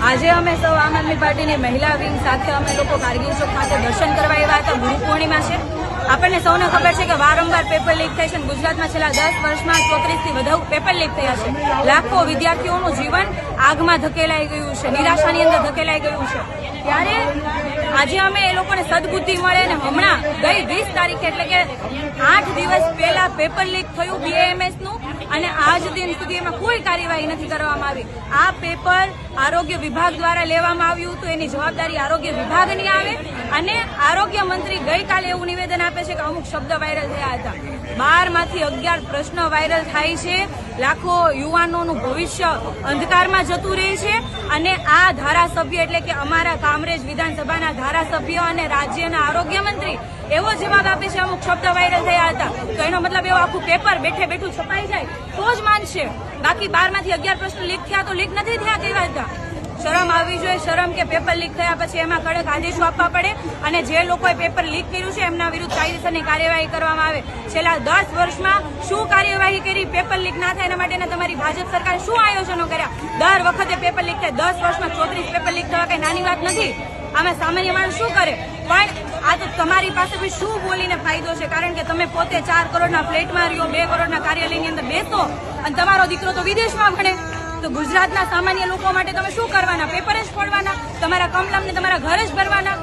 આજે અમે સૌ આમ આદમી પાર્ટીની મહિલા વિંગ સાથે અમે લોકો કારગિલ ચોક ખાતે દર્શન કરવા આવ્યા હતા. ગુરુ પૂર્ણિમા છે. આપણને સૌને ખબર છે કે વારંવાર પેપર લીક થાય છે. ગુજરાતમાં છેલ્લા 10 વર્ષમાં 34 થી વધુ પેપર લીક થયા છે. લાખો વિદ્યાર્થીઓનું જીવન આગમાં ધકેલાઈ ગયું છે, નિરાશાની અંદર ધકેલાઈ ગયું છે. ત્યારે આજે અમે એ લોકોને સદબુદ્ધિ મળે ને હમણાં ગઈ 20 તારીખે એટલે કે 8 દિવસ પહેલા પેપર લીક થયું BAMS નું અને આજ દિન સુધી એમાં કોઈ કાર્યવાહી નથી કરવામાં આવી. આ પેપર આરોગ્ય વિભાગ દ્વારા લેવામાં આવ્યું હતું. એની જવાબદારી આરોગ્ય વિભાગની આવે અને આરોગ્ય મંત્રી ગઈકાલે એવું નિવેદન આપે છે કે અમુક શબ્દ વાયરલ થયા હતા. 12 માંથી 11 પ્રશ્ન વાયરલ થાય છે. લાખો યુવાનોનું ભવિષ્ય અંધકારમાં જતું રહે છે અને આ ધારાસભ્ય એટલે કે અમારા કામરેજ વિધાનસભાના ધારાસભ્ય અને રાજ્યના આરોગ્ય મંત્રી એવો જવાબ આપે છે અમુક શબ્દ વાયરલ થયા હતા. તો એનો મતલબ એવો આખું પેપર બેઠે બેઠું છપાઈ જાય તો જ માનશે. બાકી 12 માંથી 11 પ્રશ્ન લીક થયા તો લીક નથી થયા કેવા હતા. શરમ આવવી જોઈએ. શરમ કે પેપર લીક થયા પછી એમાં કડક આદેશો આપવા પડે અને જે લોકોએ પેપર લીક કર્યું છે એમના વિરુદ્ધ કાયદેસરની કાર્યવાહી કરવામાં આવે. છેલ્લા 10 વર્ષમાં શું કાર્યવાહી કરી પેપર લીક ના થાય એના માટેના તમારી ભાજપ સરકારે શું આયોજનો કર્યા? દર વખતે પેપર લીક થાય. 10 વર્ષમાં 34 પેપર લીક થવા કઈ નાની વાત નથી. આમાં સામાન્ય માણસ શું કરે? પણ આ તો તમારી પાસે બી શું બોલીને ફાયદો છે? કારણ કે તમે પોતે 4 કરોડના ફ્લેટમાં રહ્યો, 2 કરોડના કાર્યાલયની અંદર બેસો અને તમારો દીકરો તો વિદેશમાં ભણે. તો ગુજરાતના સામાન્ય લોકો માટે તમે શું કરવાના? પેપર જ ફોડવાના? તમારા કમલમને તમારા ઘર જ ભરવાના?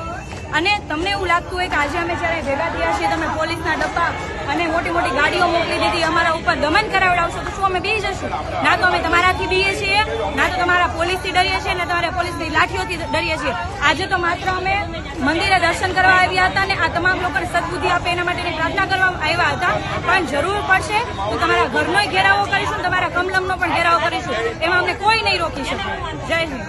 અને તમને એવું લાગતું હોય કે આજે અમે જ્યારે ભેગા થયા છીએ તમે પોલીસના ડબ્બા અને મોટી મોટી ગાડીઓ મોકલી દીધી, અમારા ઉપર દમન કરાવડાવશો તો શું અમે બી જશું? ના તો અમે તમારાથી બીએ છીએ, ના તો તમારા પોલીસથી ડરીએ છીએ, ના તમારા પોલીસની લાઠીઓથી ડરીએ છીએ. આજે તો માત્ર અમે મંદિરે દર્શન કરવા આવ્યા હતા અને આ તમામ લોકોને સદબુદ્ધિ આપે એના માટેની પ્રાર્થના કરવા આવ્યા હતા. પણ જરૂર પડશે તો તમારા ઘરનો ઘેરાવો કરીશું, તમારા કમલમનો પણ ઘેરાવો કરીશું. એમાં અમને કોઈ નહીં રોકી શકે. જય હિન્દ.